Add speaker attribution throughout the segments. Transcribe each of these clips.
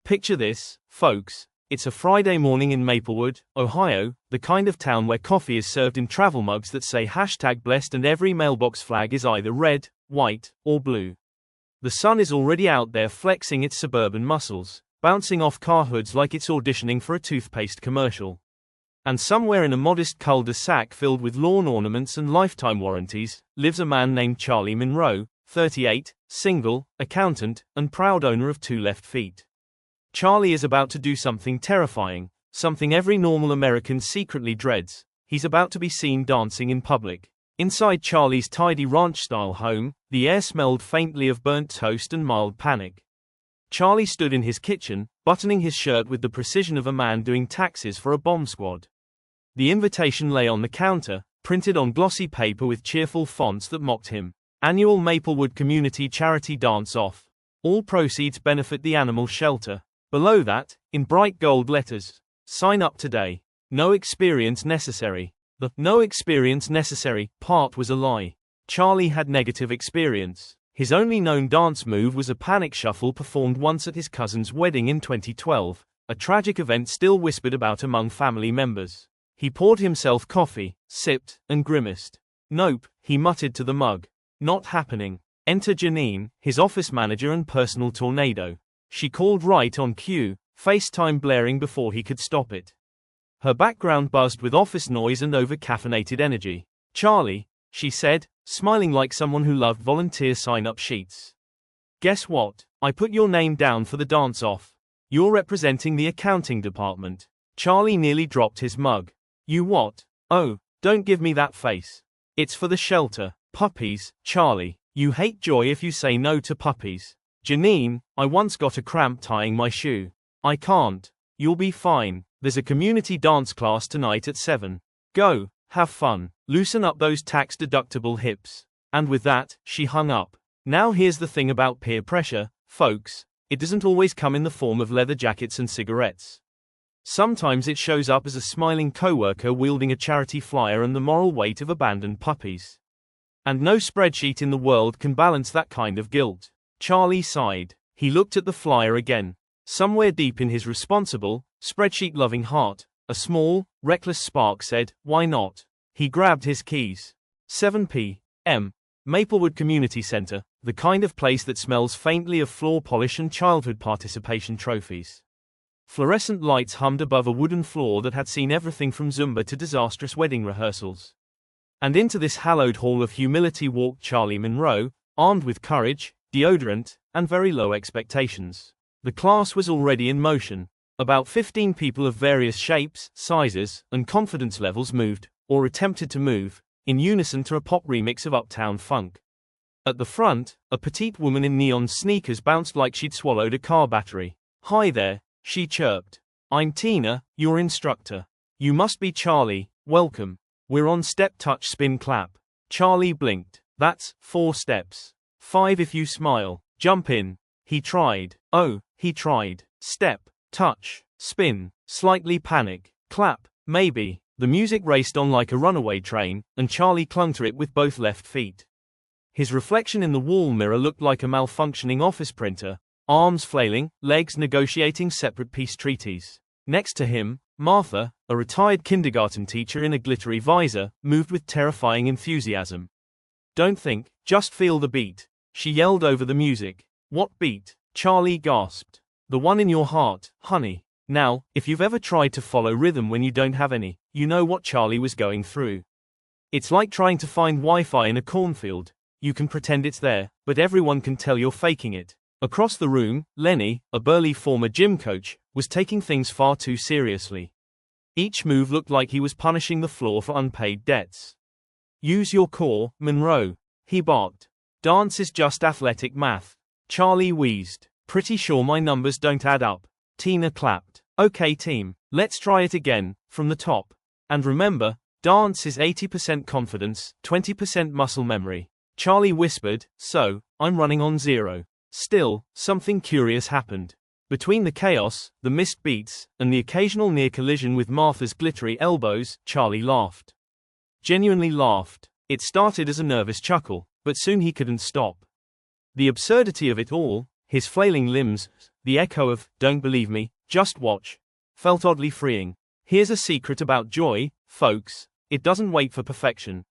Speaker 1: Picture this, folks. It's a Friday morning in Maplewood, Ohio, the kind of town where coffee is served in travel mugs that say #blessed and every mailbox flag is either red, white, or blue. The sun is already out there flexing its suburban muscles, bouncing off car hoods like it's auditioning for a toothpaste commercial. And somewhere in a modest cul-de-sac filled with lawn ornaments and lifetime warranties, lives a man named Charlie Monroe, 38, single, accountant, and proud owner of 2 left feet. Charlie is about to do something terrifying, something every normal American secretly dreads. He's about to be seen dancing in public. Inside Charlie's tidy ranch-style home, the air smelled faintly of burnt toast and mild panic. Charlie stood in his kitchen, buttoning his shirt with the precision of a man doing taxes for a bomb squad. The invitation lay on the counter, printed on glossy paper with cheerful fonts that mocked him. Annual Maplewood Community Charity Dance-Off. All proceeds benefit the animal shelter. Below that, in bright gold letters, sign up today. No experience necessary. The "no experience necessary" part was a lie. Charlie had negative experience. His only known dance move was a panic shuffle performed once at his cousin's wedding in 2012, a tragic event still whispered about among family members. He poured himself coffee, sipped, and grimaced. "Nope," he muttered to the mug. "Not happening." Enter Janine, his office manager and personal tornado. She called right on cue, FaceTime blaring before he could stop it. Her background buzzed with office noise and over-caffeinated energy. "Charlie," she said, smiling like someone who loved volunteer sign-up sheets. "Guess what? I put your name down for the dance-off. You're representing the accounting department." Charlie nearly dropped his mug. "You what? Oh, don't give me that face. It's for the shelter. Puppies, Charlie. You hate joy if you say no to puppies." "Janine, I once got a cramp tying my shoe." "I can't." "You'll be fine. There's a community dance class tonight at 7. Go, have fun. Loosen up those tax-deductible hips." And with that, she hung up. Now here's the thing about peer pressure, folks. It doesn't always come in the form of leather jackets and cigarettes. Sometimes it shows up as a smiling coworker wielding a charity flyer and the moral weight of abandoned puppies. And no spreadsheet in the world can balance that kind of guilt. Charlie sighed. He looked at the flyer again. Somewhere deep in his responsible, spreadsheet-loving heart, a small, reckless spark said, "Why not?" He grabbed his keys. 7 p.m. Maplewood Community Center, the kind of place that smells faintly of floor polish and childhood participation trophies. Fluorescent lights hummed above a wooden floor that had seen everything from Zumba to disastrous wedding rehearsals. And into this hallowed hall of humility walked Charlie Monroe, armed with courage, deodorant, and very low expectations. The class was already in motion. About 15 people of various shapes, sizes, and confidence levels moved, or attempted to move, in unison to a pop remix of Uptown Funk. At the front, a petite woman in neon sneakers bounced like she'd swallowed a car battery. "Hi there," she chirped. "I'm Tina, your instructor. You must be Charlie, welcome. We're on step touch spin clap." Charlie blinked. "That's 4 steps. 5 if you smile. Jump in." He tried. He tried. Step, touch, spin, slightly panic, clap, maybe. The music raced on like a runaway train, and Charlie clung to it with both left feet. His reflection in the wall mirror looked like a malfunctioning office printer, arms flailing, legs negotiating separate peace treaties. Next to him, Martha, a retired kindergarten teacher in a glittery visor, moved with terrifying enthusiasm. "Don't think, just feel the beat," she yelled over the music. "What beat?" Charlie gasped. "The one in your heart, honey." Now, if you've ever tried to follow rhythm when you don't have any, you know what Charlie was going through. It's like trying to find Wi-Fi in a cornfield. You can pretend it's there, but everyone can tell you're faking it. Across the room, Lenny, a burly former gym coach, was taking things far too seriously. Each move looked like he was punishing the floor for unpaid debts. "Use your core, Monroe," he barked. "Dance is just athletic math." Charlie wheezed. "Pretty sure my numbers don't add up." Tina clapped. "Okay team, let's try it again, from the top. And remember, dance is 80% confidence, 20% muscle memory." Charlie whispered, "So, I'm running on 0. Still, something curious happened. Between the chaos, the missed beats, and the occasional near collision with Martha's glittery elbows, Charlie laughed. Genuinely laughed. It started as a nervous chuckle, but soon he couldn't stop. The absurdity of it all, his flailing limbs, The echo of, "Don't believe me, just watch," felt oddly freeing. Here's a secret about joy, folks. It doesn't wait for perfection.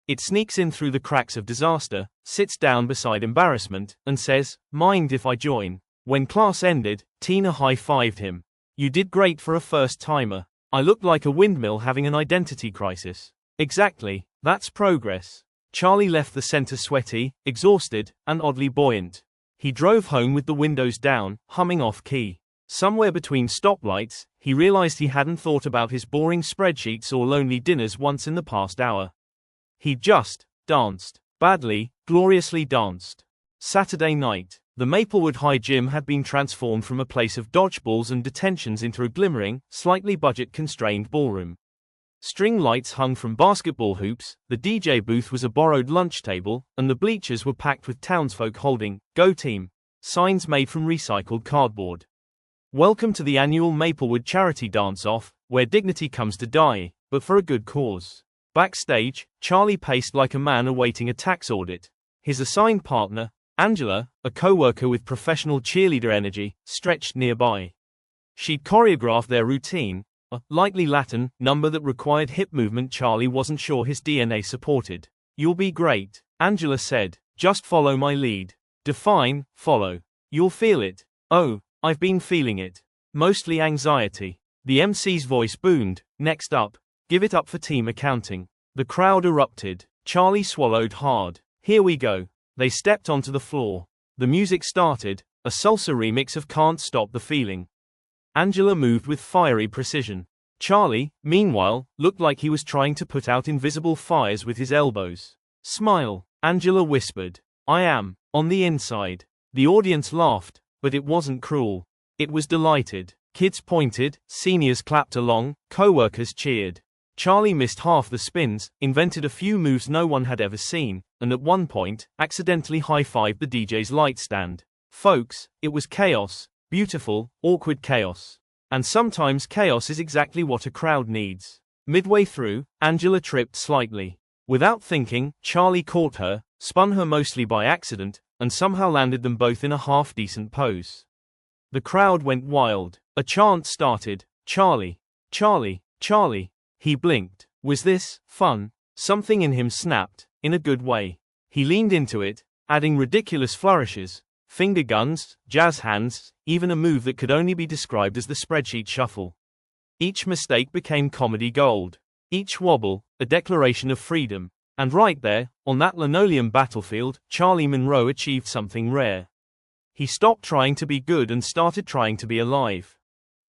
Speaker 1: It sneaks in through the cracks of disaster, sits down beside embarrassment, and says, "Mind if I join?" When class ended, Tina high-fived him. "You did great for a first-timer." "I looked like a windmill having an identity crisis." "Exactly, that's progress." Charlie left the center sweaty, exhausted, and oddly buoyant. He drove home with the windows down, humming off-key. Somewhere between stoplights, he realized he hadn't thought about his boring spreadsheets or lonely dinners once in the past hour. He'd just danced. Badly, gloriously danced. Saturday night. The Maplewood High Gym had been transformed from a place of dodgeballs and detentions into a glimmering, slightly budget-constrained ballroom. String lights hung from basketball hoops, the DJ booth was a borrowed lunch table, and the bleachers were packed with townsfolk holding "Go Team" signs made from recycled cardboard. Welcome to the annual Maplewood charity dance-off, where dignity comes to die, but for a good cause. Backstage, Charlie paced like a man awaiting a tax audit. His assigned partner, Angela, a coworker with professional cheerleader energy, stretched nearby. She'd choreographed their routine, a lightly Latin number that required hip movement Charlie wasn't sure his DNA supported. "You'll be great," Angela said. "Just follow my lead." Define, follow. "You'll feel it." "Oh, I've been feeling it. Mostly anxiety." The MC's voice boomed. "Next up, give it up for team accounting." The crowd erupted. Charlie swallowed hard. "Here we go." They stepped onto the floor. The music started, a salsa remix of "Can't Stop the Feeling." Angela moved with fiery precision. Charlie, meanwhile, looked like he was trying to put out invisible fires with his elbows. "Smile," Angela whispered. "I am, on the inside." The audience laughed, but it wasn't cruel. It was delighted. Kids pointed, seniors clapped along, coworkers cheered. Charlie missed half the spins, invented a few moves no one had ever seen, and at one point, accidentally high-fived the DJ's light stand. Folks, it was chaos. Beautiful, awkward chaos. And sometimes chaos is exactly what a crowd needs. Midway through, Angela tripped slightly. Without thinking, Charlie caught her, spun her mostly by accident, and somehow landed them both in a half-decent pose. The crowd went wild. A chant started, "Charlie! Charlie! Charlie!" He blinked. Was this fun? Something in him snapped, in a good way. He leaned into it, adding ridiculous flourishes, finger guns, jazz hands, even a move that could only be described as the Spreadsheet Shuffle. Each mistake became comedy gold. Each wobble, a declaration of freedom. And right there, on that linoleum battlefield, Charlie Monroe achieved something rare. He stopped trying to be good and started trying to be alive.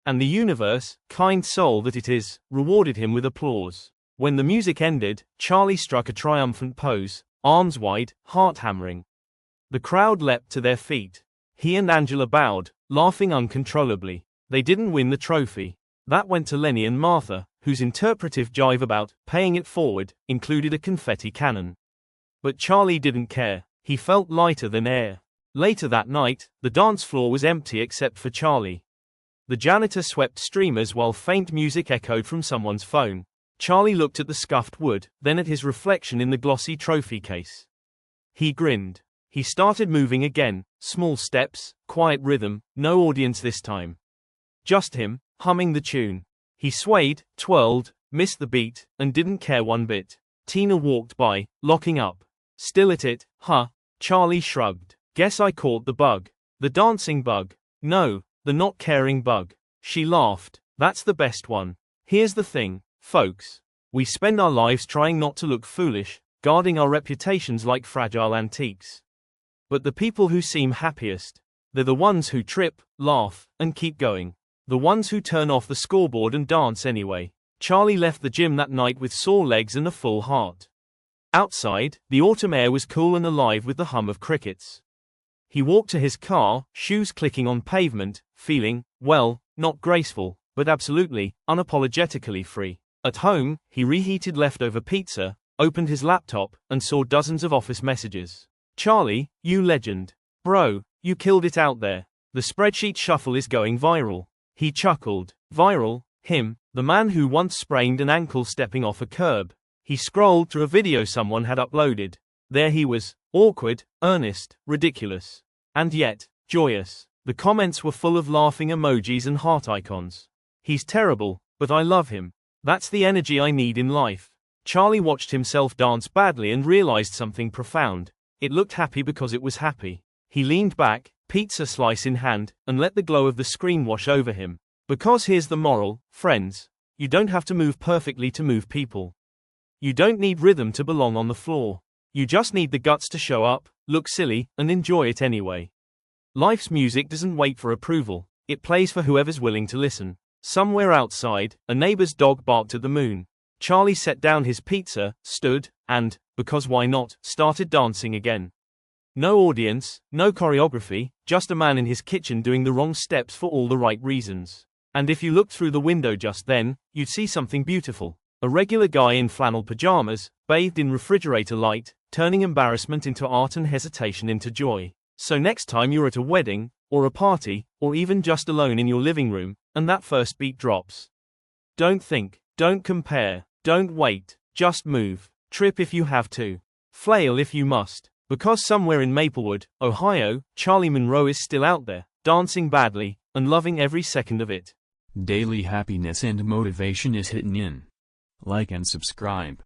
Speaker 1: And the universe, kind soul that it is, rewarded him with applause. When the music ended, Charlie struck a triumphant pose, arms wide, heart hammering. The crowd leapt to their feet. He and Angela bowed, laughing uncontrollably. They didn't win the trophy. That went to Lenny and Martha, whose interpretive jive about paying it forward included a confetti cannon. But Charlie didn't care. He felt lighter than air. Later that night, the dance floor was empty except for Charlie. The janitor swept streamers while faint music echoed from someone's phone. Charlie looked at the scuffed wood, then at his reflection in the glossy trophy case. He grinned. He started moving again, small steps, quiet rhythm, no audience this time. Just him, humming the tune. He swayed, twirled, missed the beat, and didn't care one bit. Tina walked by, locking up. "Still at it, huh?" Charlie shrugged. "Guess I caught the bug." "The dancing bug." "No, the not caring bug." She laughed. "That's the best one. Here's the thing, folks. We spend our lives trying not to look foolish, guarding our reputations like fragile antiques. But the people who seem happiest, they're the ones who trip, laugh, and keep going. The ones who turn off the scoreboard and dance anyway." Charlie left the gym that night with sore legs and a full heart. Outside, the autumn air was cool and alive with the hum of crickets. He walked to his car, shoes clicking on pavement, feeling, well, not graceful, but absolutely, unapologetically free. At home, he reheated leftover pizza, opened his laptop, and saw dozens of office messages. "Charlie, you legend. Bro, you killed it out there. The Spreadsheet Shuffle is going viral." He chuckled. Viral? Him, the man who once sprained an ankle stepping off a curb. He scrolled through a video someone had uploaded. There he was, awkward, earnest, ridiculous. And yet, joyous. The comments were full of laughing emojis and heart icons. He's terrible, but I love him. That's the energy I need in life. Charlie watched himself dance badly and realized something profound. It looked happy because it was happy. He leaned back, pizza slice in hand, and let the glow of the screen wash over him. Because here's the moral, friends. You don't have to move perfectly to move people. You don't need rhythm to belong on the floor. You just need the guts to show up, look silly, and enjoy it anyway. Life's music doesn't wait for approval. It plays for whoever's willing to listen. Somewhere outside, a neighbor's dog barked at the moon. Charlie set down his pizza, stood, and, because why not, started dancing again. No audience, no choreography, just a man in his kitchen doing the wrong steps for all the right reasons. And if you looked through the window just then, you'd see something beautiful. A regular guy in flannel pajamas, bathed in refrigerator light, turning embarrassment into art and hesitation into joy. So next time you're at a wedding, or a party, or even just alone in your living room, and that first beat drops. Don't think, don't compare, don't wait, just move, trip if you have to, flail if you must. Because somewhere in Maplewood, Ohio, Charlie Monroe is still out there, dancing badly, and loving every second of it.
Speaker 2: Daily happiness and motivation is hitting in. Like and subscribe.